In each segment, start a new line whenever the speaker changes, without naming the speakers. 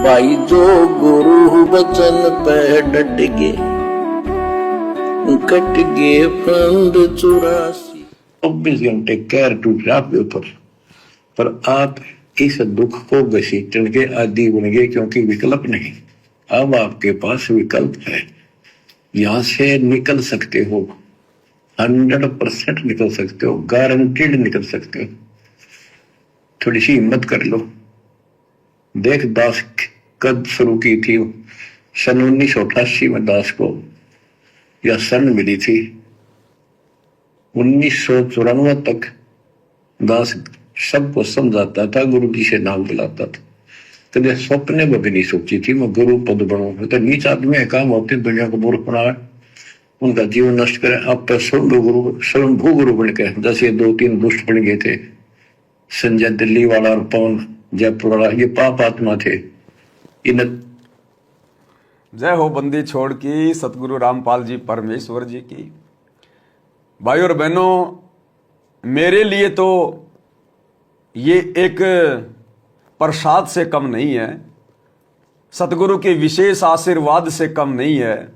भाई जो गुरु वचन पे डट गए, कट गए फंद 84। 24 घंटे कैर टूट रहा आपके ऊपर, पर आप इस दुख को घसीटने के आदि बन गए, क्योंकि विकल्प नहीं। अब आपके पास विकल्प है, यहां से निकल सकते हो, 100% निकल सकते हो, गारंटीड निकल सकते हो। थोड़ी सी हिम्मत कर लो। देख, दास कब शुरू की थी? सन 1988 में दास को यह सन मिली थी। 1994 तक दास सबको समझाता था, गुरु जी से नाम बुलाता था। कभी स्वप्ने में भी नहीं सोची थी मैं गुरु पद बनूं। तो नीच आदमी काम होते दुनिया को मूर्ख बनाए, उनका जीवन नष्ट करें। आप स्वयंभू गुरु बन के, जैसे 2-3 दुष्ट बन गए थे, संजय दिल्ली वाला और पवन जयपुर वाला, ये पाप आत्मा थे। इन
जय हो बंदी छोड़ की सतगुरु रामपाल जी परमेश्वर जी की। भाई और बहनों, मेरे लिए तो ये एक प्रसाद से कम नहीं है, सतगुरु के विशेष आशीर्वाद से कम नहीं है,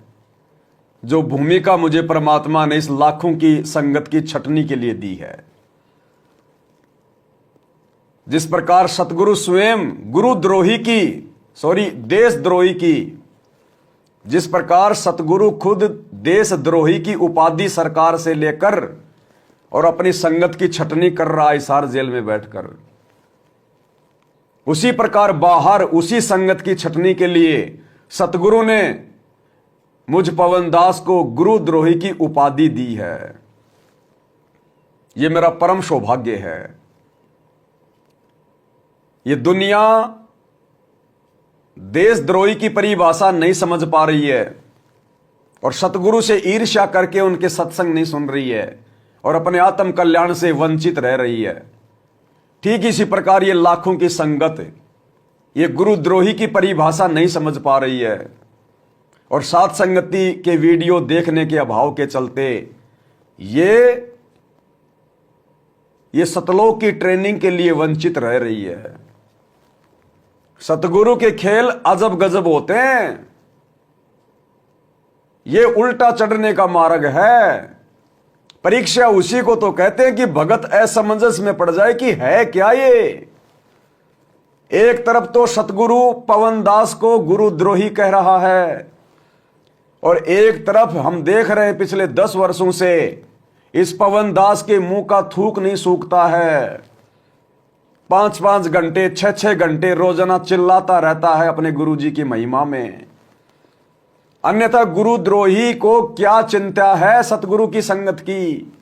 जो भूमिका मुझे परमात्मा ने इस लाखों की संगत की छटनी के लिए दी है। जिस प्रकार सतगुरु स्वयं देशद्रोही की, जिस प्रकार सतगुरु खुद देशद्रोही की उपाधि सरकार से लेकर और अपनी संगत की छटनी कर रहा है हिसार जेल में बैठकर, उसी प्रकार बाहर उसी संगत की छटनी के लिए सतगुरु ने मुझ पवन दास को गुरुद्रोही की उपाधि दी है। यह मेरा परम सौभाग्य है। ये दुनिया देशद्रोही की परिभाषा नहीं समझ पा रही है और सतगुरु से ईर्ष्या करके उनके सत्संग नहीं सुन रही है और अपने आत्म कल्याण से वंचित रह रही है। ठीक इसी प्रकार ये लाखों की संगत ये गुरुद्रोही की परिभाषा नहीं समझ पा रही है और साथ संगति के वीडियो देखने के अभाव के चलते ये सतलोक की ट्रेनिंग के लिए वंचित रह रही है। सतगुरु के खेल अजब गजब होते हैं। ये उल्टा चढ़ने का मार्ग है। परीक्षा उसी को तो कहते हैं कि भगत असमंजस में पड़ जाए कि है क्या ये। एक तरफ तो सतगुरु पवन दास को गुरुद्रोही कह रहा है और एक तरफ हम देख रहे हैं पिछले 10 वर्षों से इस पवन दास के मुंह का थूक नहीं सूखता है। 5-5 घंटे 6-6 घंटे रोजाना चिल्लाता रहता है अपने गुरुजी की महिमा में। अन्यथा गुरुद्रोही को क्या चिंता है सतगुरु की संगत की?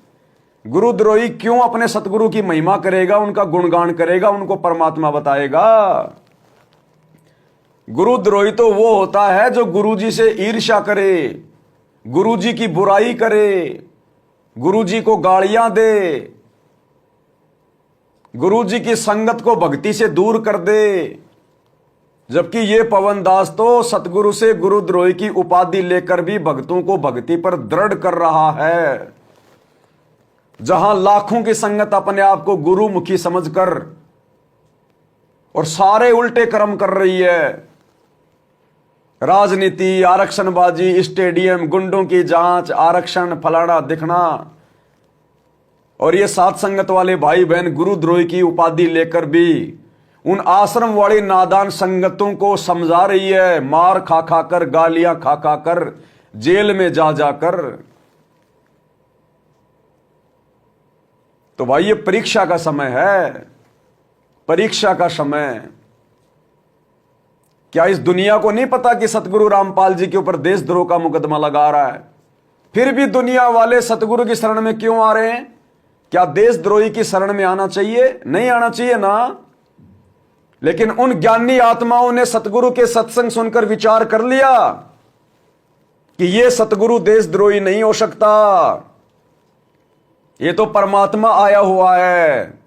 गुरुद्रोही क्यों अपने सतगुरु की महिमा करेगा, उनका गुणगान करेगा, उनको परमात्मा बताएगा? गुरुद्रोही तो वो होता है जो गुरुजी से ईर्ष्या करे, गुरुजी की बुराई करे, गुरुजी को गालियां दे, गुरुजी की संगत को भक्ति से दूर कर दे। जबकि ये पवन दास तो सतगुरु से गुरुद्रोही की उपाधि लेकर भी भक्तों को भक्ति पर दृढ़ कर रहा है। जहां लाखों की संगत अपने आप को गुरुमुखी समझकर और सारे उल्टे कर्म कर रही है। राजनीति, आरक्षणबाजी, स्टेडियम, गुंडों की जांच, आरक्षण, फलाना दिखना, और ये साथ संगत वाले भाई बहन गुरुद्रोही की उपाधि लेकर भी उन आश्रम वाली नादान संगतों को समझा रही है, मार खा खा कर, गालियां खा खा कर, जेल में जा जाकर। तो भाई ये परीक्षा का समय है, परीक्षा का समय। क्या इस दुनिया को नहीं पता कि सतगुरु रामपाल जी के ऊपर देशद्रोह का मुकदमा लगा रहा है? फिर भी दुनिया वाले सतगुरु की शरण में क्यों आ रहे हैं? क्या देशद्रोही की शरण में आना चाहिए? नहीं आना चाहिए ना। लेकिन उन ज्ञानी आत्माओं ने सतगुरु के सत्संग सुनकर विचार कर लिया कि यह सतगुरु देशद्रोही नहीं हो सकता, यह तो परमात्मा आया हुआ है,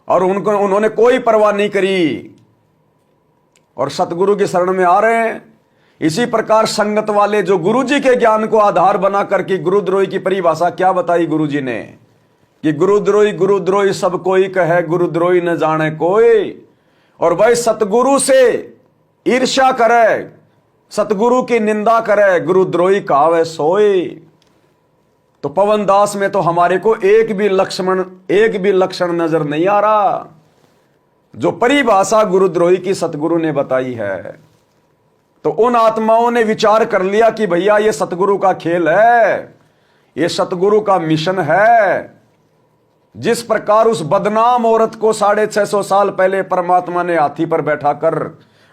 और उन्होंने कोई परवाह नहीं करी और सतगुरु की शरण में आ रहे हैं। इसी प्रकार संगत वाले जो गुरुजी के ज्ञान को आधार बना करके गुरुद्रोही की परिभाषा क्या बताई गुरुजी ने कि गुरुद्रोही सब कोई कहे, गुरुद्रोही न जाने कोई। और भाई सतगुरु से ईर्ष्या करे, सतगुरु की निंदा करे, गुरुद्रोही कहावे सोए। तो पवन दास में तो हमारे को एक भी लक्षण नजर नहीं आ रहा जो परिभाषा गुरुद्रोही की सतगुरु ने बताई है। तो उन आत्माओं ने विचार कर लिया कि भैया ये सतगुरु का खेल है, ये सतगुरु का मिशन है। जिस प्रकार उस बदनाम औरत को 650 साल पहले परमात्मा ने हाथी पर बैठाकर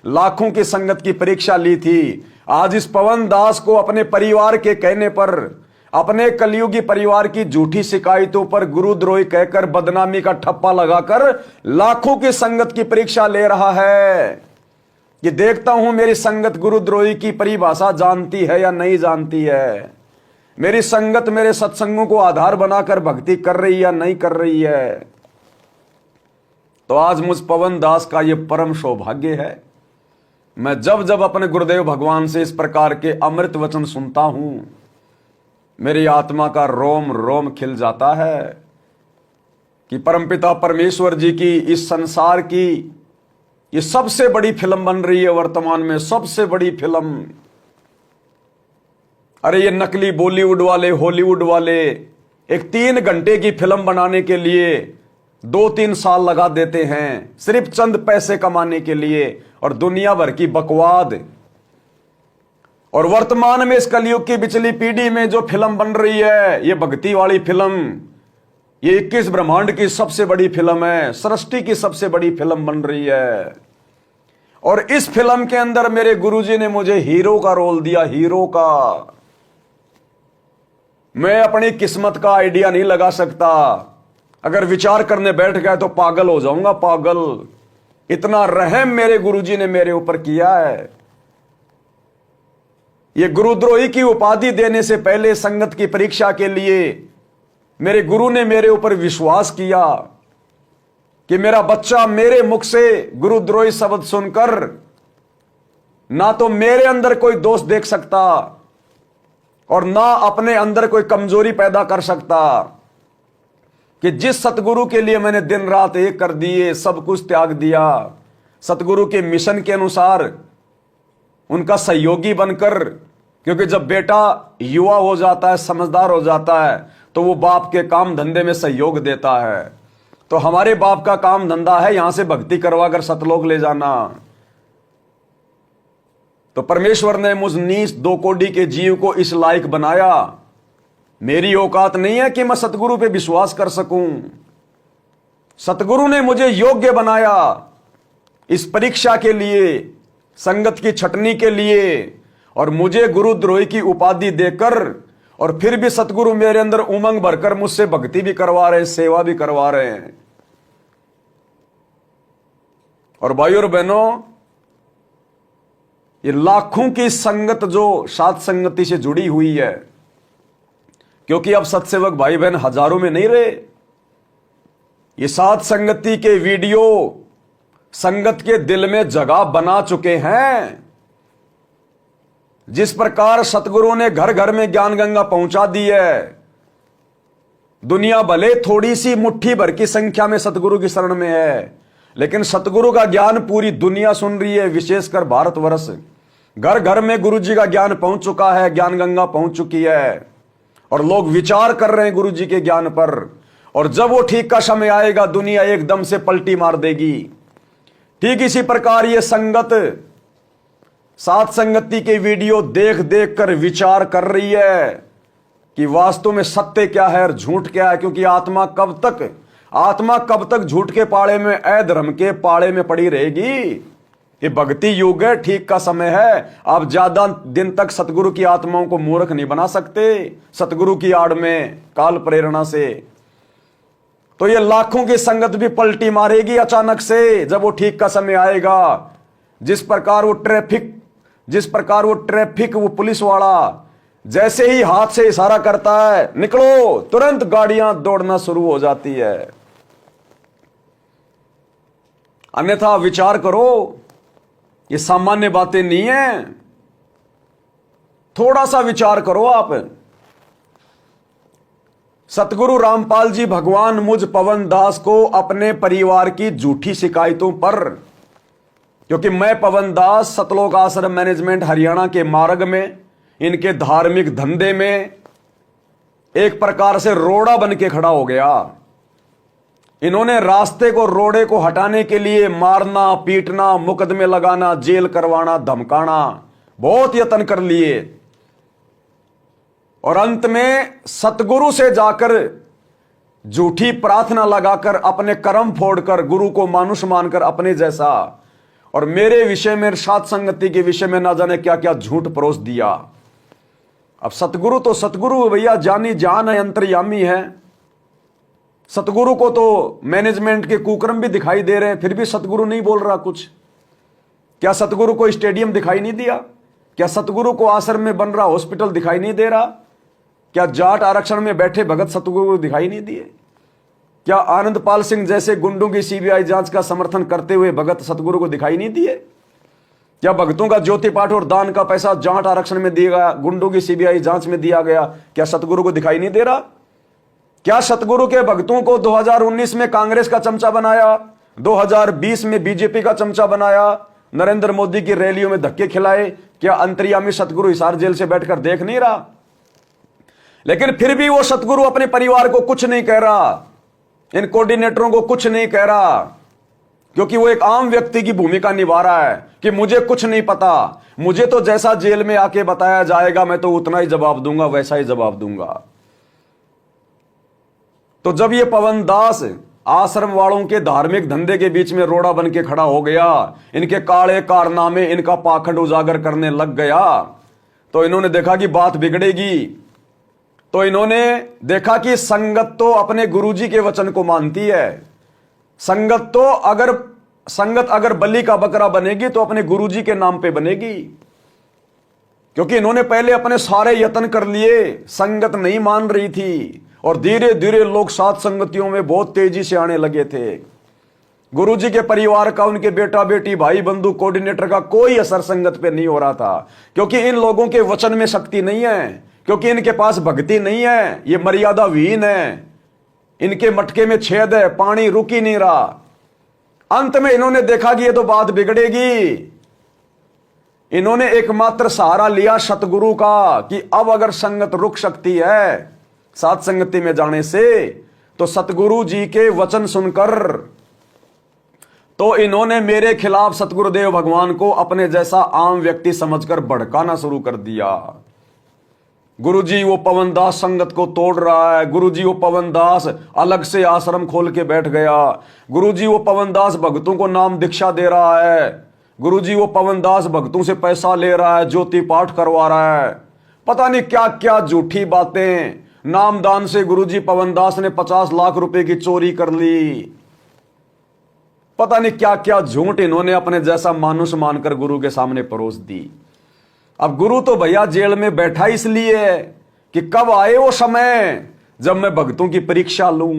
लाखों की संगत की परीक्षा ली थी, आज इस पवन दास को अपने परिवार के कहने पर, अपने कलयुगी परिवार की झूठी शिकायतों पर गुरुद्रोही कहकर बदनामी का ठप्पा लगाकर लाखों की संगत की परीक्षा ले रहा है कि देखता हूं मेरी संगत गुरुद्रोही की परिभाषा जानती है या नहीं जानती है, मेरी संगत मेरे सत्संगों को आधार बनाकर भक्ति कर रही या नहीं कर रही है। तो आज मुझ पवन दास का यह परम सौभाग्य है, मैं जब जब अपने गुरुदेव भगवान से इस प्रकार के अमृत वचन सुनता हूं, मेरी आत्मा का रोम रोम खिल जाता है कि परमपिता परमेश्वर जी की इस संसार की ये सबसे बड़ी फिल्म बन रही है वर्तमान में, सबसे बड़ी फिल्म। अरे ये नकली बॉलीवुड वाले, हॉलीवुड वाले एक 3 घंटे की फिल्म बनाने के लिए 2-3 साल लगा देते हैं सिर्फ चंद पैसे कमाने के लिए, और दुनिया भर की बकवाद। और वर्तमान में इस कलयुग की पिछली पीढ़ी में जो फिल्म बन रही है, ये भक्ति वाली फिल्म, ये 21 ब्रह्मांड की सबसे बड़ी फिल्म है, सृष्टि की सबसे बड़ी फिल्म बन रही है। और इस फिल्म के अंदर मेरे गुरुजी ने मुझे हीरो का रोल दिया, हीरो का। मैं अपनी किस्मत का आइडिया नहीं लगा सकता, अगर विचार करने बैठ गया तो पागल हो जाऊंगा, पागल। इतना रहम मेरे गुरुजी ने मेरे ऊपर किया है। ये गुरुद्रोही की उपाधि देने से पहले संगत की परीक्षा के लिए मेरे गुरु ने मेरे ऊपर विश्वास किया कि मेरा बच्चा मेरे मुख से गुरुद्रोही शब्द सुनकर ना तो मेरे अंदर कोई दोष देख सकता और ना अपने अंदर कोई कमजोरी पैदा कर सकता, कि जिस सतगुरु के लिए मैंने दिन रात एक कर दिए, सब कुछ त्याग दिया, सतगुरु के मिशन के अनुसार उनका सहयोगी बनकर, क्योंकि जब बेटा युवा हो जाता है, समझदार हो जाता है, तो वो बाप के काम धंधे में सहयोग देता है। तो हमारे बाप का काम धंधा है यहां से भक्ति करवाकर सतलोक ले जाना। तो परमेश्वर ने मुझ नीच 2 कोड़ी के जीव को इस लायक बनाया। मेरी औकात नहीं है कि मैं सतगुरु पे विश्वास कर सकूं। सतगुरु ने मुझे योग्य बनाया इस परीक्षा के लिए, संगत की छटनी के लिए, और मुझे गुरुद्रोही की उपाधि देकर, और फिर भी सतगुरु मेरे अंदर उमंग भरकर मुझसे भक्ति भी करवा रहे हैं, सेवा भी करवा रहे हैं। और भाइयों और बहनों, ये लाखों की संगत जो सात संगति से जुड़ी हुई है, क्योंकि अब सत्सेवक भाई बहन हजारों में नहीं रहे। ये सात संगति के वीडियो संगत के दिल में जगह बना चुके हैं। जिस प्रकार सतगुरु ने घर घर में ज्ञान गंगा पहुंचा दी है, दुनिया भले थोड़ी सी मुट्ठी भर की संख्या में सतगुरु की शरण में है, लेकिन सतगुरु का ज्ञान पूरी दुनिया सुन रही है, विशेषकर भारतवर्ष। घर घर में गुरु जी का ज्ञान पहुंच चुका है, ज्ञान गंगा पहुंच चुकी है, और लोग विचार कर रहे हैं गुरु जी के ज्ञान पर। और जब वो ठीक का समय आएगा, दुनिया एकदम से पलटी मार देगी। ठीक इसी प्रकार ये संगत सात संगति के वीडियो देख देख कर विचार कर रही है कि वास्तव में सत्य क्या है और झूठ क्या है, क्योंकि आत्मा कब तक झूठ के पाड़े में, अधर्म के पाड़े में पड़ी रहेगी। ये भक्ति युग है, ठीक का समय है। आप ज्यादा दिन तक सतगुरु की आत्माओं को मूर्ख नहीं बना सकते, सतगुरु की आड़ में काल प्रेरणा से। तो ये लाखों की संगत भी पलटी मारेगी अचानक से, जब वो ठीक का समय आएगा। जिस प्रकार वो ट्रैफिक वो पुलिस वाला जैसे ही हाथ से इशारा करता है, निकलो, तुरंत गाड़ियां दौड़ना शुरू हो जाती है। अन्यथा विचार करो, ये सामान्य बातें नहीं है। थोड़ा सा विचार करो आप। सतगुरु रामपाल जी भगवान मुझ पवन दास को अपने परिवार की झूठी शिकायतों पर क्योंकि मैं पवन दास सतलोक आश्रम मैनेजमेंट हरियाणा के मार्ग में, इनके धार्मिक धंधे में एक प्रकार से रोड़ा बन के खड़ा हो गया। इन्होंने रास्ते को, रोड़े को हटाने के लिए मारना, पीटना, मुकदमे लगाना, जेल करवाना, धमकाना, बहुत यत्न कर लिए और अंत में सतगुरु से जाकर झूठी प्रार्थना लगाकर, अपने कर्म फोड़कर, गुरु को मानुष मानकर अपने जैसा और मेरे विषय में, सात संगति के विषय में ना जाने क्या क्या झूठ परोस दिया। अब सतगुरु तो सतगुरु भैया, जानी जान है, अंतर्यामी है। सतगुरु को तो मैनेजमेंट के कुकर्म भी दिखाई दे रहे हैं, फिर भी सतगुरु नहीं बोल रहा कुछ। क्या सतगुरु को स्टेडियम दिखाई नहीं दिया? क्या सतगुरु को आश्रम में बन रहा हॉस्पिटल दिखाई नहीं दे रहा? क्या जाट आरक्षण में बैठे भगत सतगुरु को दिखाई नहीं दिए? क्या आनंदपाल सिंह जैसे गुंडों की सीबीआई जांच का समर्थन करते हुए भगत सतगुरु को दिखाई नहीं दिए? क्या भक्तों का ज्योति पाठ और दान का पैसा जाट आरक्षण में दिया गया, गुंडों की सीबीआई जांच में दिया गया? क्या सतगुरु को दिखाई नहीं दे रहा? क्या सतगुरु के भक्तों को 2019 में कांग्रेस का चमचा बनाया, 2020 में बीजेपी का चमचा बनाया, नरेंद्र मोदी की रैलियों में धक्के खिलाए? क्या अंतर्यामी सतगुरु हिसार जेल से बैठकर देख नहीं रहा? लेकिन फिर भी वो सतगुरु अपने परिवार को कुछ नहीं कह रहा, इन कोऑर्डिनेटरों को कुछ नहीं कह रहा, क्योंकि वो एक आम व्यक्ति की भूमिका निभा रहा है कि मुझे कुछ नहीं पता, मुझे तो जैसा जेल में आके बताया जाएगा मैं तो उतना ही जवाब दूंगा, वैसा ही जवाब दूंगा। तो जब ये पवन दास आश्रम वालों के धार्मिक धंधे के बीच में रोड़ा बन के खड़ा हो गया, इनके काले कारनामे, इनका पाखंड उजागर करने लग गया, तो इन्होंने देखा कि बात बिगड़ेगी। तो इन्होंने देखा कि संगत तो अपने गुरुजी के वचन को मानती है। संगत अगर बलि का बकरा बनेगी तो अपने गुरुजी के नाम पे बनेगी, क्योंकि इन्होंने पहले अपने सारे यत्न कर लिए, संगत नहीं मान रही थी और धीरे धीरे लोग सात संगतियों में बहुत तेजी से आने लगे थे। गुरुजी के परिवार का, उनके बेटा बेटी, भाई बंधु, कोऑर्डिनेटर का कोई असर संगत पे नहीं हो रहा था, क्योंकि इन लोगों के वचन में शक्ति नहीं है, क्योंकि इनके पास भक्ति नहीं है, ये मर्यादा विहीन है, इनके मटके में छेद है, पानी रुक ही नहीं रहा। अंत में इन्होंने देखा कि ये तो बात बिगड़ेगी। इन्होंने एकमात्र सहारा लिया सतगुरु का कि अब अगर संगत रुक सकती है सात संगति में जाने से, तो सतगुरु जी के वचन सुनकर तो इन्होंने मेरे खिलाफ सतगुरुदेव भगवान को अपने जैसा आम व्यक्ति समझकर भड़काना शुरू कर दिया। गुरुजी वो पवन दास संगत को तोड़ रहा है, गुरुजी वो पवन दास अलग से आश्रम खोल के बैठ गया, गुरुजी वो पवन दास भक्तों को नाम दीक्षा दे रहा है, गुरुजी वो पवन दास भक्तों से पैसा ले रहा है, ज्योति पाठ करवा रहा है, पता नहीं क्या क्या झूठी बातें। नामदान से गुरुजी पवन दास ने 50 लाख रुपए की चोरी कर ली, पता नहीं क्या क्या झूठ इन्होंने अपने जैसा मानुष मानकर गुरु के सामने परोस दी। अब गुरु तो भैया जेल में बैठा इसलिए है कि कब आए वो समय जब मैं भक्तों की परीक्षा लूं।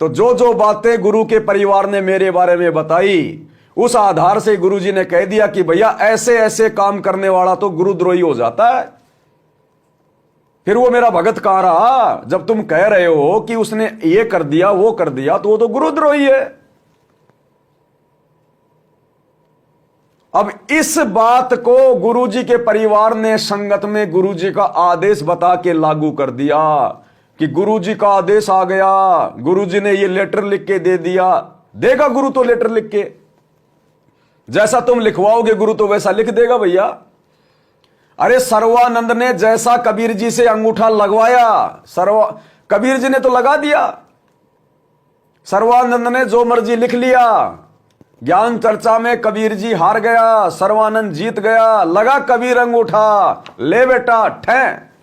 तो जो जो बातें गुरु के परिवार ने मेरे बारे में बताई, उस आधार से गुरुजी ने कह दिया कि भैया ऐसे ऐसे काम करने वाला तो गुरुद्रोही हो जाता है। फिर वो मेरा भगत कहां रहा? जब तुम कह रहे हो कि उसने ये कर दिया वो कर दिया, तो वो तो गुरुद्रोही है। अब इस बात को गुरुजी के परिवार ने संगत में गुरुजी का आदेश बता के लागू कर दिया कि गुरुजी का आदेश आ गया, गुरुजी ने ये लेटर लिख के दे दिया। देगा गुरु तो लेटर लिख के, जैसा तुम लिखवाओगे गुरु तो वैसा लिख देगा भैया। अरे सर्वानंद ने जैसा कबीर जी से अंगूठा लगवाया, कबीर जी ने तो लगा दिया। सर्वानंद ने जो मर्जी लिख लिया। ज्ञान चर्चा में कबीर जी हार गया, सर्वानंद जीत गया, लगा कबीर अंगूठा, ले बेटा ठे।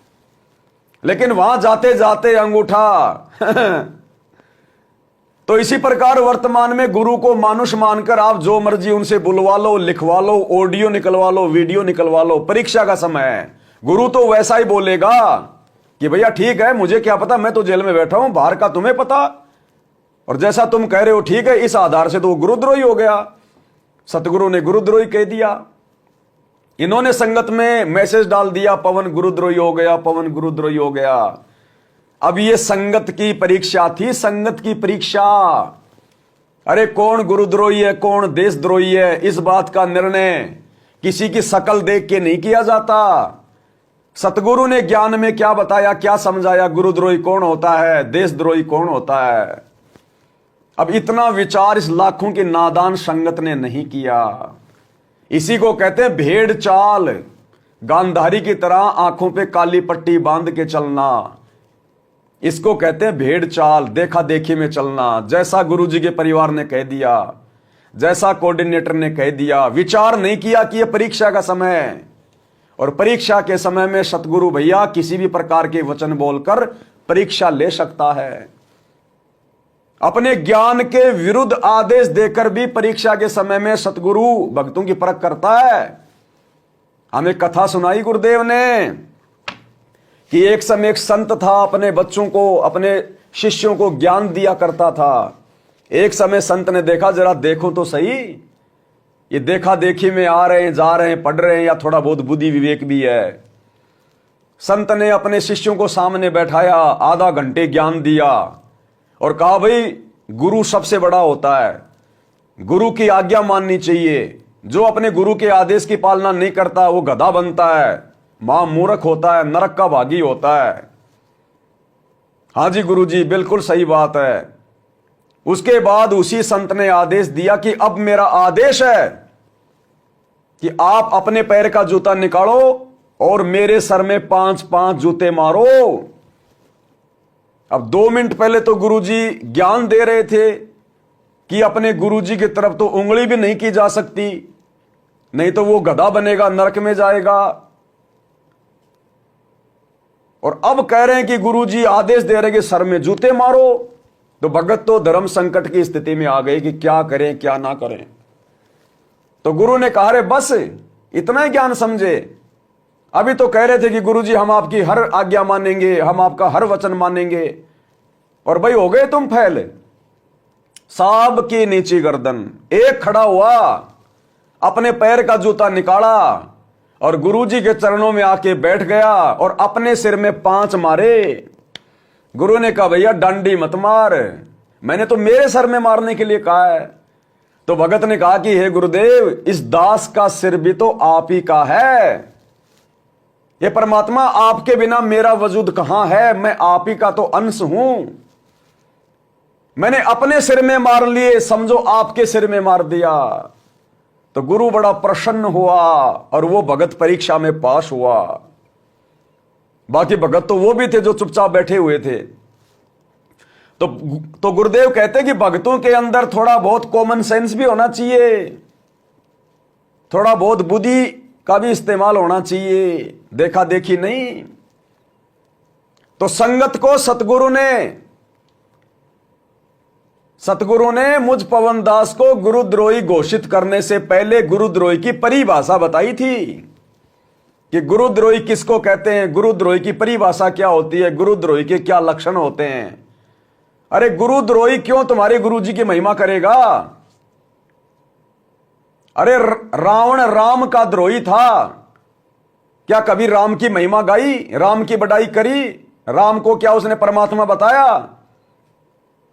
लेकिन वहां जाते जाते अंगूठा तो इसी प्रकार वर्तमान में गुरु को मानुष मानकर आप जो मर्जी उनसे बुलवा लो, लिखवा लो, ऑडियो निकलवा लो, वीडियो निकलवा लो। परीक्षा का समय है, गुरु तो वैसा ही बोलेगा कि भैया ठीक है, मुझे क्या पता, मैं तो जेल में बैठा हूं, बाहर का तुम्हें पता, और जैसा तुम कह रहे हो ठीक है। इस आधार से तो वो गुरुद्रोही हो गया, सतगुरु ने गुरुद्रोही कह दिया। इन्होंने संगत में मैसेज डाल दिया, पवन गुरुद्रोही हो गया, पवन गुरुद्रोही हो गया। अब ये संगत की परीक्षा थी, संगत की परीक्षा। अरे कौन गुरुद्रोही है, कौन देशद्रोही है, इस बात का निर्णय किसी की शकल देख के नहीं किया जाता। सतगुरु ने ज्ञान में क्या बताया, क्या समझाया, गुरुद्रोही कौन होता है, देशद्रोही कौन होता है। अब इतना विचार इस लाखों की नादान संगत ने नहीं किया। इसी को कहते हैं भेड़ चाल, गांधारी की तरह आंखों पे काली पट्टी बांध के चलना। इसको कहते हैं भेड़ चाल, देखा देखी में चलना। जैसा गुरुजी के परिवार ने कह दिया, जैसा कोऑर्डिनेटर ने कह दिया, विचार नहीं किया कि यह परीक्षा का समय है और परीक्षा के समय में सतगुरु भैया किसी भी प्रकार के वचन बोलकर परीक्षा ले सकता है। अपने ज्ञान के विरुद्ध आदेश देकर भी परीक्षा के समय में सतगुरु भक्तों की परख करता है। हमें कथा सुनाई गुरुदेव ने कि एक समय एक संत था, अपने बच्चों को, अपने शिष्यों को ज्ञान दिया करता था। एक समय संत ने देखा, जरा देखो तो सही, ये देखा देखी में आ रहे हैं, जा रहे हैं, पढ़ रहे हैं या थोड़ा बहुत बुद्धि विवेक भी है। संत ने अपने शिष्यों को सामने बैठाया, आधा घंटे ज्ञान दिया और कहा भाई गुरु सबसे बड़ा होता है, गुरु की आज्ञा माननी चाहिए। जो अपने गुरु के आदेश की पालना नहीं करता वो गधा बनता है, महामूर्ख होता है, नरक का भागी होता है। हाँ जी गुरुजी, बिल्कुल सही बात है। उसके बाद उसी संत ने आदेश दिया कि अब मेरा आदेश है कि आप अपने पैर का जूता निकालो और मेरे सर में 5-5 जूते मारो। अब 2 मिनट पहले तो गुरुजी ज्ञान दे रहे थे कि अपने गुरुजी की तरफ तो उंगली भी नहीं की जा सकती, नहीं तो वो गधा बनेगा, नरक में जाएगा। और अब कह रहे हैं कि गुरुजी आदेश दे रहे कि सर में जूते मारो। तो भगत तो धर्म संकट की स्थिति में आ गए कि क्या करें क्या ना करें। तो गुरु ने कहा रे बस इतना ही ज्ञान समझे। अभी तो कह रहे थे कि गुरुजी हम आपकी हर आज्ञा मानेंगे, हम आपका हर वचन मानेंगे, और भाई हो गए तुम फैल। साब की नीची गर्दन, एक खड़ा हुआ, अपने पैर का जूता निकाला और गुरुजी के चरणों में आके बैठ गया और अपने सिर में 5 मारे। गुरु ने कहा भैया डांडी मत मार, मैंने तो मेरे सर में मारने के लिए कहा है। तो भगत ने कहा कि हे गुरुदेव, इस दास का सिर भी तो आप ही का है। ये परमात्मा, आपके बिना मेरा वजूद कहां है, मैं आप ही का तो अंश हूं। मैंने अपने सिर में मार लिए, समझो आपके सिर में मार दिया। तो गुरु बड़ा प्रसन्न हुआ और वो भगत परीक्षा में पास हुआ। बाकी भगत तो वो भी थे जो चुपचाप बैठे हुए थे। तो गुरुदेव कहते हैं कि भक्तों के अंदर थोड़ा बहुत कॉमन सेंस भी होना चाहिए, थोड़ा बहुत बुद्धि का भी इस्तेमाल होना चाहिए, देखा देखी नहीं। तो संगत को सतगुरु ने मुझ पवन दास को गुरुद्रोही घोषित करने से पहले गुरुद्रोही की परिभाषा बताई थी कि गुरुद्रोही किसको कहते हैं, गुरुद्रोही की परिभाषा क्या होती है, गुरुद्रोही के क्या लक्षण होते हैं। अरे गुरुद्रोही क्यों तुम्हारे गुरुजी की महिमा करेगा? अरे रावण राम का द्रोही था, क्या कभी राम की महिमा गाई, राम की बड़ाई करी? राम को क्या उसने परमात्मा बताया?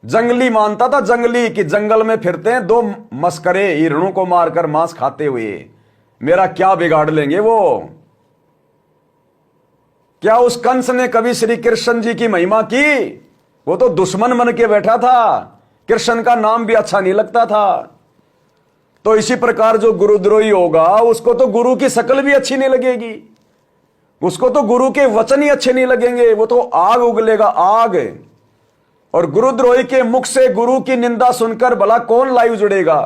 जंगली मानता था, जंगली कि जंगल में फिरते हैं 2 मस्करे हिरणों को मारकर मांस खाते हुए, मेरा क्या बिगाड़ लेंगे वो। क्या उस कंस ने कभी श्री कृष्ण जी की महिमा की? वो तो दुश्मन बन के बैठा था, कृष्ण का नाम भी अच्छा नहीं लगता था। तो इसी प्रकार जो गुरुद्रोही होगा उसको तो गुरु की शकल भी अच्छी नहीं लगेगी, उसको तो गुरु के वचन ही अच्छे नहीं लगेंगे, वो तो आग उगलेगा आग। और गुरुद्रोही के मुख से गुरु की निंदा सुनकर भला कौन लाइव जुड़ेगा,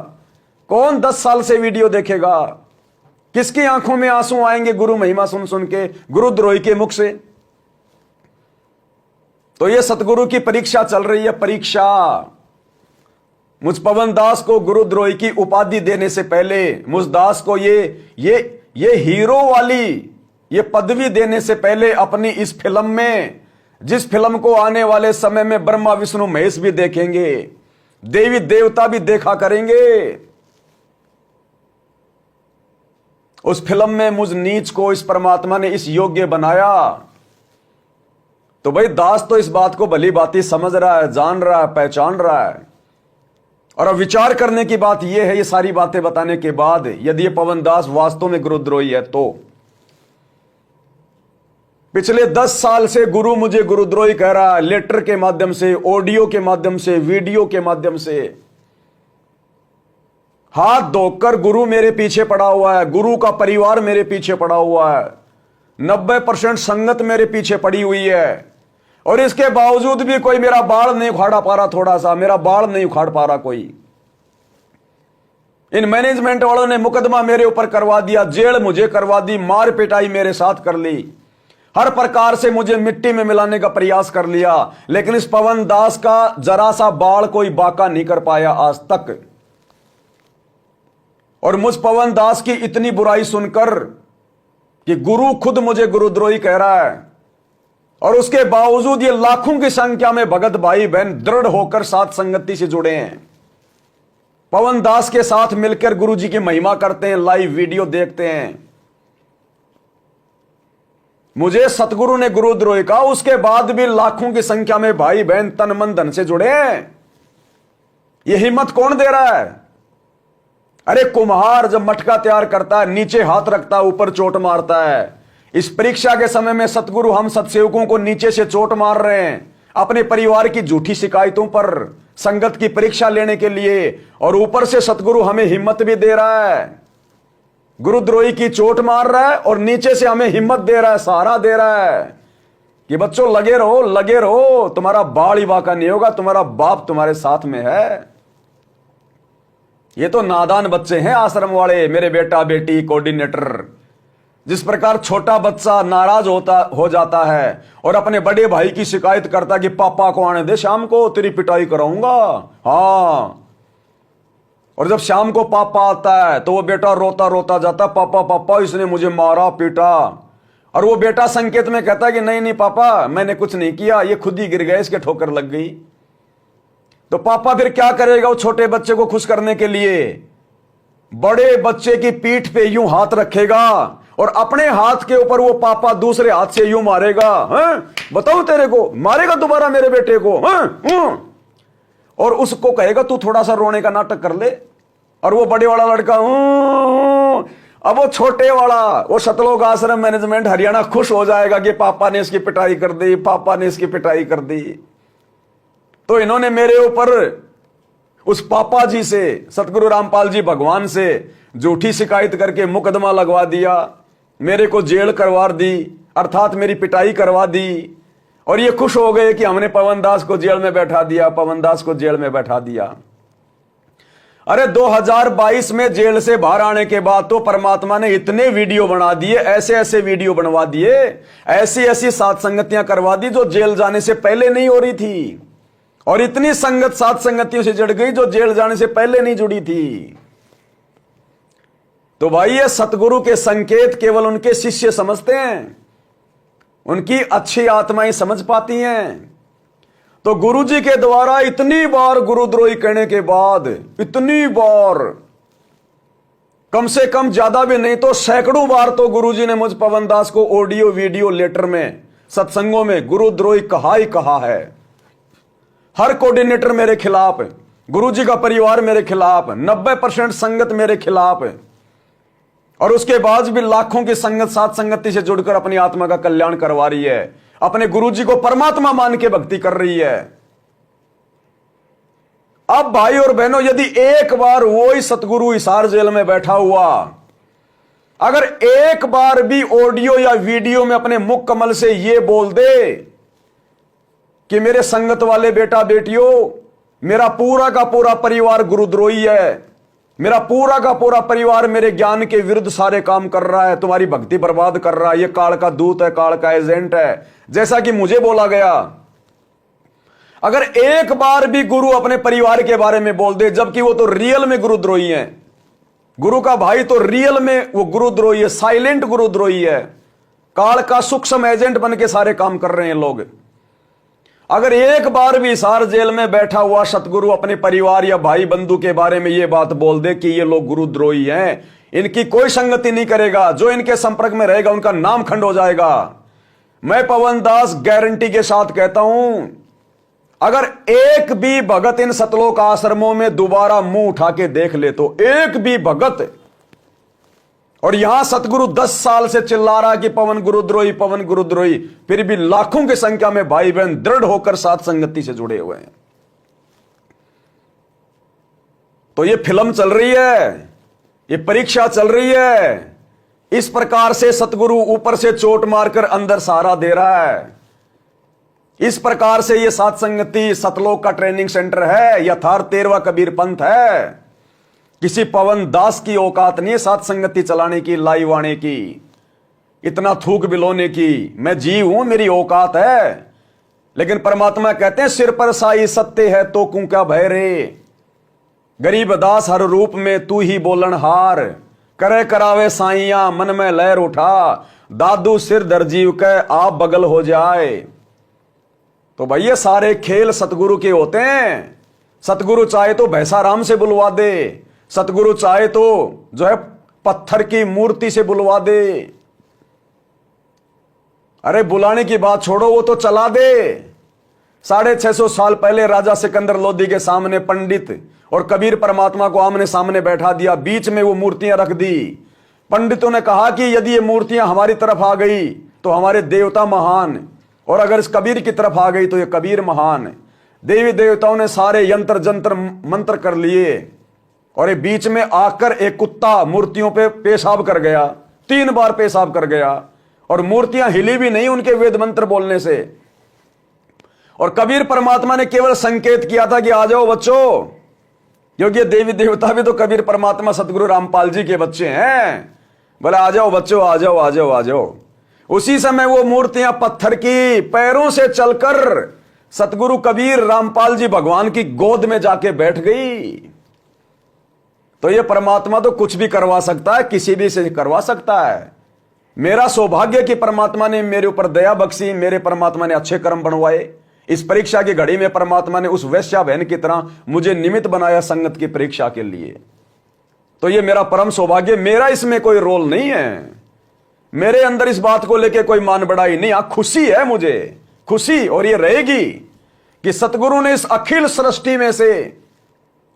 कौन 10 साल से वीडियो देखेगा, किसकी आंखों में आंसू आएंगे गुरु महिमा सुन सुन के गुरुद्रोही के मुख से। तो ये सतगुरु की परीक्षा चल रही है, परीक्षा। मुझ पवन दास को गुरुद्रोही की उपाधि देने से पहले, मुझ दास को ये हीरो वाली ये पदवी देने से पहले अपनी इस फिल्म में, जिस फिल्म को आने वाले समय में ब्रह्मा विष्णु महेश भी देखेंगे, देवी देवता भी देखा करेंगे, उस फिल्म में मुझ नीच को इस परमात्मा ने इस योग्य बनाया। तो भाई दास तो इस बात को भली भांति समझ रहा है, जान रहा है, पहचान रहा है। और अब विचार करने की बात यह है, ये सारी बातें बताने के बाद, यदि ये पवन दास वास्तव में गुरुद्रोही है तो पिछले 10 साल से गुरु मुझे गुरुद्रोही कह रहा है, लेटर के माध्यम से, ऑडियो के माध्यम से, वीडियो के माध्यम से। हाथ धोकर गुरु मेरे पीछे पड़ा हुआ है, गुरु का परिवार मेरे पीछे पड़ा हुआ है, 90% संगत मेरे पीछे पड़ी हुई है, और इसके बावजूद भी कोई मेरा बाल नहीं उखाड़ा पा रहा, थोड़ा सा मेरा बाल नहीं उखाड़ पा रहा कोई। इन मैनेजमेंट वालों ने मुकदमा मेरे ऊपर करवा दिया, जेल मुझे करवा दी, मार पिटाई मेरे साथ कर ली, हर प्रकार से मुझे मिट्टी में मिलाने का प्रयास कर लिया, लेकिन इस पवन दास का जरा सा बाल कोई बाका नहीं कर पाया आज तक। और मुझ पवन दास की इतनी बुराई सुनकर कि गुरु खुद मुझे गुरुद्रोही कह रहा है, और उसके बावजूद ये लाखों की संख्या में भगत भाई बहन दृढ़ होकर साथ संगति से जुड़े हैं, पवन दास के साथ मिलकर गुरु जी की महिमा करते हैं, लाइव वीडियो देखते हैं। मुझे सतगुरु ने गुरुद्रोही कहा, उसके बाद भी लाखों की संख्या में भाई बहन तन मन धन से जुड़े हैं। यह हिम्मत कौन दे रहा है? अरे कुम्हार जब मटका तैयार करता है, नीचे हाथ रखता है, ऊपर चोट मारता है। इस परीक्षा के समय में सतगुरु हम सत्सेवकों को नीचे से चोट मार रहे हैं, अपने परिवार की झूठी शिकायतों पर संगत की परीक्षा लेने के लिए, और ऊपर से सतगुरु हमें हिम्मत भी दे रहा है। गुरुद्रोही की चोट मार रहा है और नीचे से हमें हिम्मत दे रहा है, सहारा दे रहा है कि बच्चों लगे रहो, लगे रहो, तुम्हारा बाल ही बाका नहीं होगा, तुम्हारा बाप तुम्हारे साथ में है। ये तो नादान बच्चे हैं आश्रम वाले, मेरे बेटा बेटी कोऑर्डिनेटर। जिस प्रकार छोटा बच्चा नाराज हो जाता है और अपने बड़े भाई की शिकायत करता कि पापा को आने दे, शाम को तेरी पिटाई कराऊंगा। हाँ, और जब शाम को पापा आता है तो वो बेटा रोता रोता जाता, पापा पापा इसने मुझे मारा पीटा। और वो बेटा संकेत में कहता है कि नहीं नहीं पापा, मैंने कुछ नहीं किया, ये खुद ही गिर गए, इसके ठोकर लग गई। तो पापा फिर क्या करेगा उस छोटे बच्चे को खुश करने के लिए? बड़े बच्चे की पीठ पे यूं हाथ रखेगा और अपने हाथ के ऊपर वो पापा दूसरे हाथ से यूं मारेगा। बताओ, तेरे को मारेगा दोबारा मेरे बेटे को? और उसको कहेगा तू थोड़ा सा रोने का नाटक कर ले। और वो बड़े वाला लड़का अब वो छोटे वाला, वो सतलोक आश्रम मैनेजमेंट हरियाणा खुश हो जाएगा कि पापा ने इसकी पिटाई कर दी, पापा ने इसकी पिटाई कर दी। तो इन्होंने मेरे ऊपर उस पापा जी से, सतगुरु रामपाल जी भगवान से झूठी शिकायत करके मुकदमा लगवा दिया, मेरे को जेल करवा दी, अर्थात मेरी पिटाई करवा दी। और ये खुश हो गए कि हमने पवन दास को जेल में बैठा दिया, पवन दास को जेल में बैठा दिया। अरे 2022 में जेल से बाहर आने के बाद तो परमात्मा ने इतने वीडियो बना दिए, ऐसे ऐसे वीडियो बनवा दिए, ऐसी ऐसी सात संगतियां करवा दी जो जेल जाने से पहले नहीं हो रही थी, और इतनी संगत सात संगतियों से जुड़ गई जो जेल जाने से पहले नहीं जुड़ी थी। तो भाई ये सतगुरु के संकेत केवल उनके शिष्य समझते हैं, उनकी अच्छी आत्माएं समझ पाती हैं। तो गुरुजी के द्वारा इतनी बार गुरुद्रोही कहने के बाद, इतनी बार, कम से कम ज्यादा भी नहीं तो सैकड़ों बार तो गुरुजी ने मुझ पवन दास को ऑडियो वीडियो लेटर में, सत्संगों में गुरुद्रोही कहा ही कहा है। हर कोऑर्डिनेटर मेरे खिलाफ, गुरुजी का परिवार मेरे खिलाफ, 90% संगत मेरे खिलाफ है, और उसके बाद भी लाखों की संगत साथ संगति से जुड़कर अपनी आत्मा का कल्याण करवा रही है, अपने गुरुजी को परमात्मा मान के भक्ति कर रही है। अब भाई और बहनों, यदि एक बार वो ही सतगुरु हिसार जेल में बैठा हुआ अगर एक बार भी ऑडियो या वीडियो में अपने मुख कमल से ये बोल दे कि मेरे संगत वाले बेटा बेटियों, मेरा पूरा का पूरा परिवार गुरुद्रोही है, मेरा पूरा का पूरा परिवार मेरे ज्ञान के विरुद्ध सारे काम कर रहा है, तुम्हारी भक्ति बर्बाद कर रहा है, ये काल का दूत है, काल का एजेंट है, जैसा कि मुझे बोला गया। अगर एक बार भी गुरु अपने परिवार के बारे में बोल दे, जबकि वो तो रियल में गुरुद्रोही है, गुरु का भाई तो रियल में वो गुरुद्रोही है, साइलेंट गुरुद्रोही है, काल का सूक्ष्म एजेंट बन के सारे काम कर रहे हैं लोग। अगर एक बार भी हिसार जेल में बैठा हुआ सतगुरु अपने परिवार या भाई बंधु के बारे में यह बात बोल दे कि ये लोग गुरुद्रोही हैं, इनकी कोई संगति नहीं करेगा, जो इनके संपर्क में रहेगा उनका नाम खंड हो जाएगा। मैं पवन दास गारंटी के साथ कहता हूं, अगर एक भी भगत इन सतलोक आश्रमों में दोबारा मुंह उठा के देख ले, तो एक भी भगत, और यहां सतगुरु 10 साल से चिल्ला रहा कि पवन गुरुद्रोही, पवन गुरुद्रोही, फिर भी लाखों की संख्या में भाई बहन दृढ़ होकर साथ संगति से जुड़े हुए हैं। तो ये फिल्म चल रही है, ये परीक्षा चल रही है। इस प्रकार से सतगुरु ऊपर से चोट मारकर अंदर सहारा दे रहा है। इस प्रकार से ये साथ संगति सतलोक का ट्रेनिंग सेंटर है, यथार्थ 13वां कबीर पंथ है। किसी पवन दास की औकात नहीं है साथ संगति चलाने की, लाइव आने की, इतना थूक बिलोने की। मैं जीव हूं, मेरी औकात है, लेकिन परमात्मा कहते हैं सिर पर साई सत्य है तो कू क्या भय रे। गरीब दास हर रूप में तू ही बोलन हार, करे करावे साइया मन में लहर उठा, दादू सिर दरजीव के आप बगल हो जाए। तो भाई ये सारे खेल सतगुरु के होते हैं। सतगुरु चाहे तो भैंसाराम से बुलवा दे, सतगुरु चाहे तो जो है पत्थर की मूर्ति से बुलवा दे। अरे बुलाने की बात छोड़ो, वो तो चला दे। 650 साल पहले राजा सिकंदर लोदी के सामने पंडित और कबीर परमात्मा को आमने सामने बैठा दिया, बीच में वो मूर्तियां रख दी। पंडितों ने कहा कि यदि ये मूर्तियां हमारी तरफ आ गई तो हमारे देवता महान, और अगर इस कबीर की तरफ आ गई तो ये कबीर महान। देवी देवताओं ने सारे यंत्र जंत्र मंत्र कर लिए, और ये बीच में आकर एक कुत्ता मूर्तियों पे पेशाब कर गया, 3 बार पेशाब कर गया, और मूर्तियां हिली भी नहीं उनके वेद मंत्र बोलने से। और कबीर परमात्मा ने केवल संकेत किया था कि आ जाओ बच्चों, क्योंकि ये देवी देवता भी तो कबीर परमात्मा सतगुरु रामपाल जी के बच्चे हैं। बोले आ जाओ बच्चों, आ जाओ आ जाओ आ जाओ। उसी समय वो मूर्तियां पत्थर की पैरों से चलकर सतगुरु कबीर रामपाल जी भगवान की गोद में जाके बैठ गई। तो ये परमात्मा तो कुछ भी करवा सकता है, किसी भी से करवा सकता है। मेरा सौभाग्य कि परमात्मा ने मेरे ऊपर दया बख्शी, मेरे परमात्मा ने अच्छे कर्म बनवाए। इस परीक्षा की घड़ी में परमात्मा ने उस वैश्या बहन की तरह मुझे निमित्त बनाया संगत की परीक्षा के लिए। तो ये मेरा परम सौभाग्य, मेरा इसमें कोई रोल नहीं है, मेरे अंदर इस बात को लेके कोई मान बढ़ाई नहीं। खुशी है मुझे, खुशी, और ये रहेगी कि सतगुरु ने इस अखिल सृष्टि में से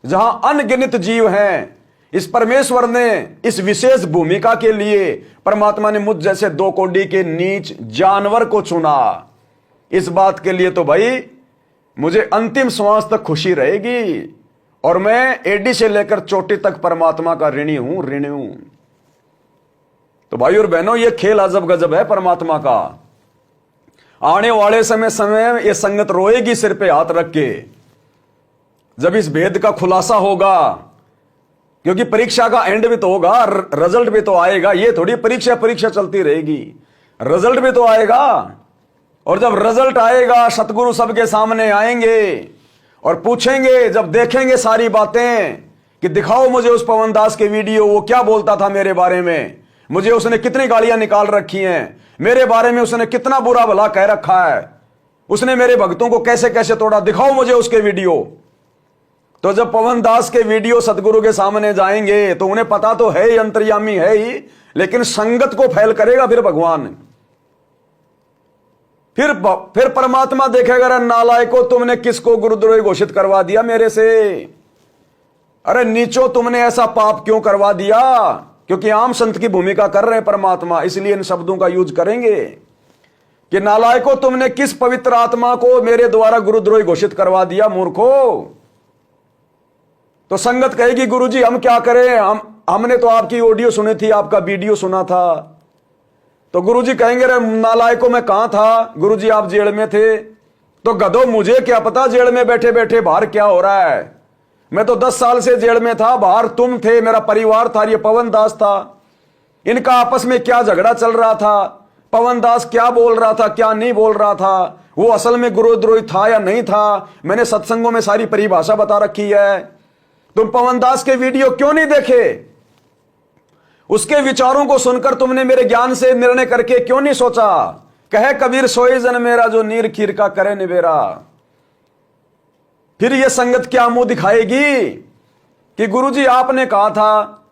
जहां अनगिनत जीव हैं, इस परमेश्वर ने इस विशेष भूमिका के लिए परमात्मा ने मुझ जैसे 2 कौड़ी के नीच जानवर को चुना। इस बात के लिए तो भाई मुझे अंतिम श्वास तक खुशी रहेगी, और मैं एडी से लेकर चोटी तक परमात्मा का ऋणी हूं, ऋणी हूं। तो भाई और बहनों, ये खेल अजब गजब है परमात्मा का। आने वाले समय ये संगत रोएगी सिर पे हाथ रख के, जब इस भेद का खुलासा होगा। क्योंकि परीक्षा का एंड भी तो होगा, रिजल्ट भी तो आएगा। ये थोड़ी परीक्षा चलती रहेगी, रिजल्ट भी तो आएगा। और जब रिजल्ट आएगा, सतगुरु सबके सामने आएंगे और पूछेंगे, जब देखेंगे सारी बातें, कि दिखाओ मुझे उस पवन दास के वीडियो, वो क्या बोलता था मेरे बारे में, मुझे उसने कितनी गालियां निकाल रखी हैं, मेरे बारे में उसने कितना बुरा भला कह रखा है, उसने मेरे भक्तों को कैसे कैसे तोड़ा, दिखाओ मुझे उसके वीडियो। तो जब पवन दास के वीडियो सतगुरु के सामने जाएंगे तो उन्हें पता तो है ही, अंतर्यामी है ही, लेकिन संगत को फैल करेगा फिर भगवान। फिर परमात्मा देखेगा, अरे नालायको, तुमने किसको गुरुद्रोही घोषित करवा दिया मेरे से? अरे नीचो, तुमने ऐसा पाप क्यों करवा दिया? क्योंकि आम संत की भूमिका कर रहे हैं परमात्मा, इसलिए इन शब्दों का यूज करेंगे कि नालायको, तुमने किस पवित्र आत्मा को मेरे द्वारा गुरुद्रोही घोषित करवा दिया मूर्खो। तो संगत कहेगी, गुरुजी हम क्या करें, हमने तो आपकी ऑडियो सुनी थी, आपका वीडियो सुना था। तो गुरुजी कहेंगे, रे नालायकों में कहां था गुरुजी, आप जेल में थे। तो गधो, मुझे क्या पता जेल में बैठे बैठे बाहर क्या हो रहा है, मैं तो 10 साल से जेल में था, बाहर तुम थे, मेरा परिवार था, ये पवन दास था, इनका आपस में क्या झगड़ा चल रहा था, पवन दास क्या बोल रहा था, क्या नहीं बोल रहा था, वो असल में गुरुद्रोही था या नहीं था, मैंने सत्संगों में सारी परिभाषा बता रखी है। तुम पवन दास के वीडियो क्यों नहीं देखे? उसके विचारों को सुनकर तुमने मेरे ज्ञान से निर्णय करके क्यों नहीं सोचा? कहे कबीर सोई जन मेरा, जो नीर खीर का करे निबेरा। फिर यह संगत क्या मुंह दिखाएगी कि गुरुजी आपने कहा था।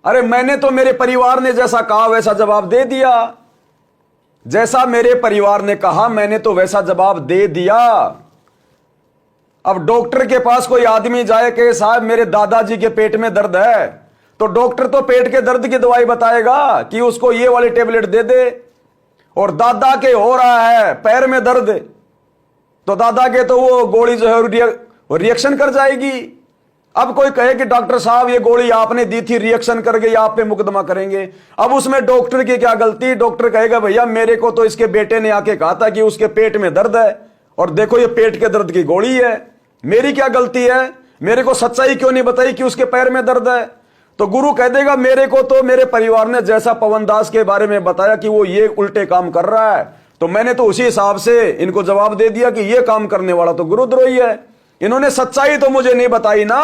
अरे मैंने तो मेरे परिवार ने जैसा कहा वैसा जवाब दे दिया, जैसा मेरे परिवार ने कहा मैंने तो वैसा जवाब दे दिया। अब डॉक्टर के पास कोई आदमी जाए कि साहब मेरे दादाजी के पेट में दर्द है, तो डॉक्टर तो पेट के दर्द की दवाई बताएगा कि उसको ये वाली टेबलेट दे दे। और दादा के हो रहा है पैर में दर्द, तो दादा के तो वो गोली जो है रिएक्शन कर जाएगी। अब कोई कहे कि डॉक्टर साहब ये गोली आपने दी थी, रिएक्शन कर गई, आप पे मुकदमा करेंगे। अब उसमें डॉक्टर की क्या गलती? डॉक्टर कहेगा भैया मेरे को तो इसके बेटे ने आके कहा था कि उसके पेट में दर्द है, और देखो ये पेट के दर्द की गोली है, मेरी क्या गलती है? मेरे को सच्चाई क्यों नहीं बताई कि उसके पैर में दर्द है? तो गुरु कह देगा मेरे को तो मेरे परिवार ने जैसा पवन दास के बारे में बताया कि वो ये उल्टे काम कर रहा है, तो मैंने तो उसी हिसाब से इनको जवाब दे दिया कि ये काम करने वाला तो गुरुद्रोही है। इन्होंने सच्चाई तो मुझे नहीं बताई ना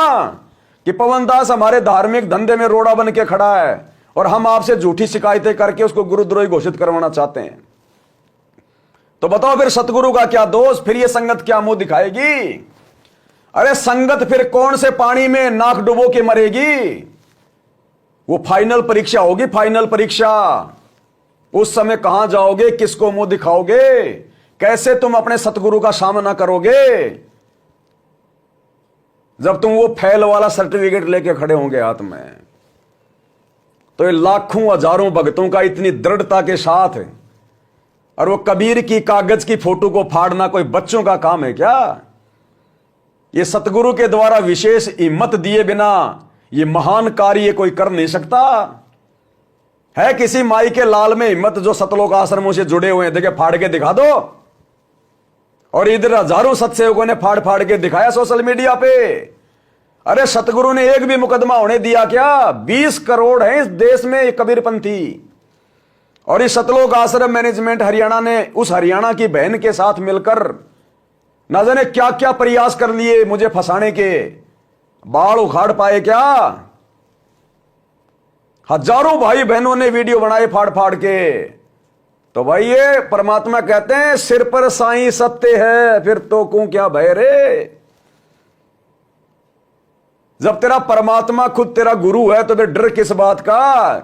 कि पवन दास हमारे धार्मिक धंधे में रोड़ा बन के खड़ा है, और हम आपसे झूठी शिकायतें करके उसको गुरुद्रोही घोषित करवाना चाहते हैं। तो बताओ फिर सतगुरु का क्या दोष? फिर ये संगत क्या मुंह दिखाएगी? अरे संगत फिर कौन से पानी में नाक डुबो के मरेगी? वो फाइनल परीक्षा होगी, फाइनल परीक्षा। उस समय कहां जाओगे, किसको मुंह दिखाओगे, कैसे तुम अपने सतगुरु का सामना करोगे, जब तुम वो फेल वाला सर्टिफिकेट लेके खड़े होंगे हाथ में? तो ये लाखों हजारों भक्तों का इतनी दृढ़ता के साथ है, और वो कबीर की कागज की फोटो को फाड़ना कोई बच्चों का काम है क्या? ये सतगुरु के द्वारा विशेष हिम्मत दिए बिना ये महान कार्य कोई कर नहीं सकता। है किसी माई के लाल में हिम्मत जो सतलोक आश्रमों से जुड़े हुए हैं? देखे फाड़ के दिखा दो। और इधर हजारों सत्सेवकों ने फाड़ फाड़ के दिखाया सोशल मीडिया पे। अरे सतगुरु ने एक भी मुकदमा होने दिया क्या? 20 करोड़ है इस देश में ये कबीरपंथी। और इस सतलोक आश्रम मैनेजमेंट हरियाणा ने उस हरियाणा की बहन के साथ मिलकर ना जाने क्या क्या प्रयास कर लिए मुझे फंसाने के। बाल उखाड़ पाए क्या? हजारों भाई बहनों ने वीडियो बनाए फाड़ फाड़ के। तो भाई ये परमात्मा कहते हैं सिर पर साईं सत्य है, फिर तो कूं क्या भय रे। जब तेरा परमात्मा खुद तेरा गुरु है तो फिर डर किस बात का?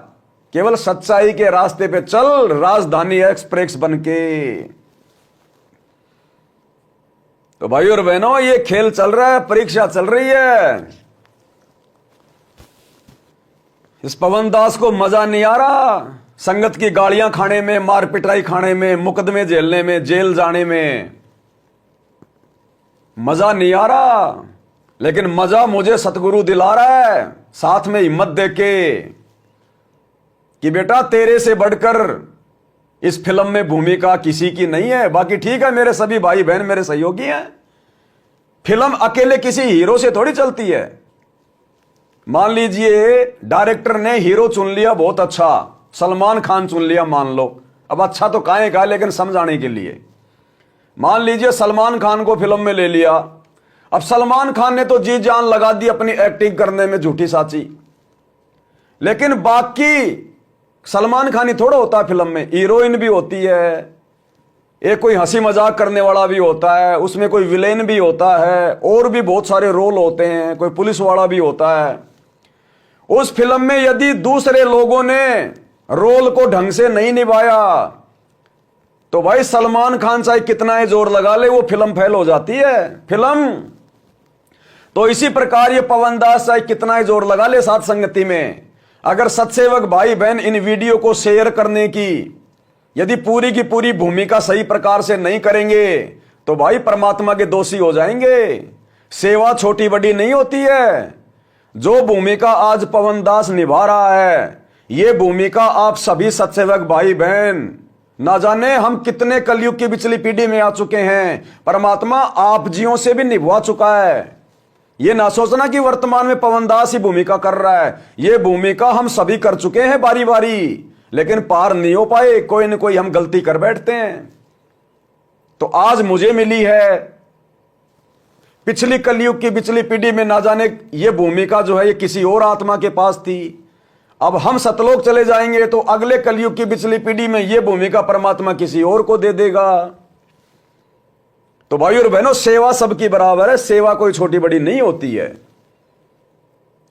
केवल सच्चाई के रास्ते पे चल, राजधानी एक्सप्रेस बनके। तो भाई और बहनों ये खेल चल रहा है, परीक्षा चल रही है। इस पवन दास को मजा नहीं आ रहा संगत की गालियां खाने में, मार पिटाई खाने में, मुकदमे झेलने में, जेल जाने में मजा नहीं आ रहा। लेकिन मजा मुझे सतगुरु दिला रहा है, साथ में हिम्मत देके कि बेटा तेरे से बढ़कर इस फिल्म में भूमिका किसी की नहीं है। बाकी ठीक है, मेरे सभी भाई बहन मेरे सहयोगी हैं। फिल्म अकेले किसी हीरो से थोड़ी चलती है। मान लीजिए डायरेक्टर ने हीरो चुन लिया, बहुत अच्छा, सलमान खान चुन लिया मान लो। अब अच्छा तो काहे का, लेकिन समझाने के लिए मान लीजिए सलमान खान को फिल्म में ले लिया। अब सलमान खान ने तो जी जान लगा दी अपनी एक्टिंग करने में, झूठी साची। लेकिन बाकी सलमान खान ही थोड़ा होता है फिल्म में, हीरोइन भी होती है, एक कोई हंसी मजाक करने वाला भी होता है, उसमें कोई विलेन भी होता है, और भी बहुत सारे रोल होते हैं, कोई पुलिस वाला भी होता है। उस फिल्म में यदि दूसरे लोगों ने रोल को ढंग से नहीं निभाया तो भाई सलमान खान चाहे कितना ही जोर लगा ले, वो फिल्म फेल हो जाती है फिल्म। तो इसी प्रकार ये पवन दास चाहे कितना ही जोर लगा ले साथ संगति में, अगर सत्सेवक भाई बहन इन वीडियो को शेयर करने की यदि पूरी की पूरी भूमिका सही प्रकार से नहीं करेंगे तो भाई परमात्मा के दोषी हो जाएंगे। सेवा छोटी बड़ी नहीं होती है। जो भूमिका आज पवन दास निभा रहा है, ये भूमिका आप सभी सत्सेवक भाई बहन, ना जाने हम कितने कलयुग की पिछली पीढ़ी में आ चुके हैं, परमात्मा आप जियों से भी निभवा चुका है। ये ना सोचना कि वर्तमान में पवन दास ही भूमिका कर रहा है, ये भूमिका हम सभी कर चुके हैं बारी बारी, लेकिन पार नहीं हो पाए, कोई न कोई हम गलती कर बैठते हैं। तो आज मुझे मिली है, पिछली कलयुग की पिछली पीढ़ी में ना जाने ये भूमिका जो है ये किसी और आत्मा के पास थी। अब हम सतलोक चले जाएंगे तो अगले कलयुग की पिछली पीढ़ी में ये भूमिका परमात्मा किसी और को दे देगा। तो भाई और बहनों सेवा सबकी बराबर है, सेवा कोई छोटी बड़ी नहीं होती है।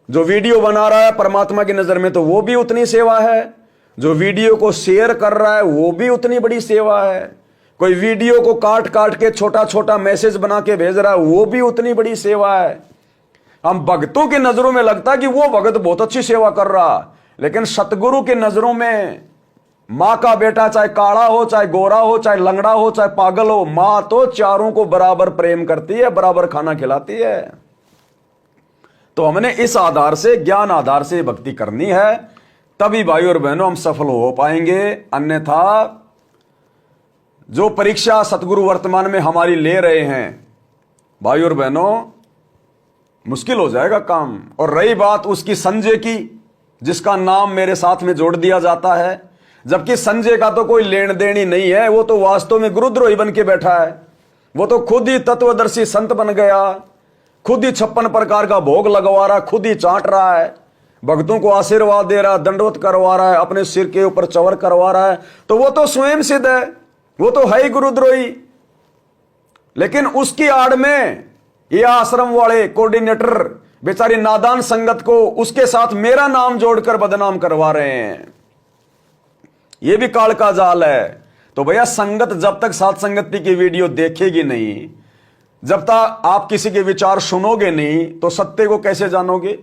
जो वीडियो बना रहा है परमात्मा की नजर में तो वो भी उतनी सेवा है, जो वीडियो को शेयर कर रहा है वो भी उतनी बड़ी सेवा है। कोई वीडियो को काट काट के छोटा छोटा मैसेज बना के भेज रहा है, वो भी उतनी बड़ी सेवा है। हम भक्तों की नजरों में लगता है कि वो भगत बहुत अच्छी सेवा कर रहा, लेकिन सतगुरु की नजरों में मां का बेटा चाहे काला हो, चाहे गोरा हो, चाहे लंगड़ा हो, चाहे पागल हो, मां तो चारों को बराबर प्रेम करती है, बराबर खाना खिलाती है। तो हमने इस आधार से, ज्ञान आधार से भक्ति करनी है, तभी भाई और बहनों हम सफल हो पाएंगे। अन्यथा जो परीक्षा सतगुरु वर्तमान में हमारी ले रहे हैं भाई और बहनों, मुश्किल हो जाएगा काम। और रही बात उसकी संजय की, जिसका नाम मेरे साथ में जोड़ दिया जाता है, जबकि संजय का तो कोई लेन देन ही नहीं है, वो तो वास्तव में गुरुद्रोही बन के बैठा है। वो तो खुद ही तत्वदर्शी संत बन गया, खुद ही 56 प्रकार का भोग लगवा रहा, खुद ही चाट रहा है, भक्तों को आशीर्वाद दे रहा है, दंडवत करवा रहा है, अपने सिर के ऊपर चवर करवा रहा है। तो वो तो स्वयं सिद्ध है, वो तो है ही गुरुद्रोही। लेकिन उसकी आड़ में ये आश्रम वाले कोऑर्डिनेटर बेचारी नादान संगत को उसके साथ मेरा नाम जोड़कर बदनाम करवा रहे हैं। ये भी काल का जाल है। तो भैया, संगत जब तक साथ संगति की वीडियो देखेगी नहीं, जब तक आप किसी के विचार सुनोगे नहीं, तो सत्य को कैसे जानोगे?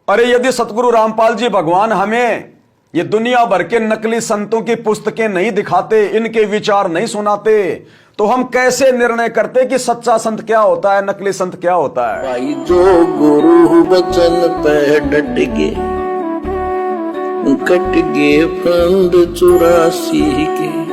अरे यदि सतगुरु रामपाल जी भगवान हमें ये दुनिया भर के नकली संतों की पुस्तकें नहीं दिखाते, इनके विचार नहीं सुनाते, तो हम कैसे निर्णय करते कि सच्चा संत क्या होता है, नकली संत क्या होता है?
भाई जो गुरु वचन पे डट गए, कट गए फंद 84 के।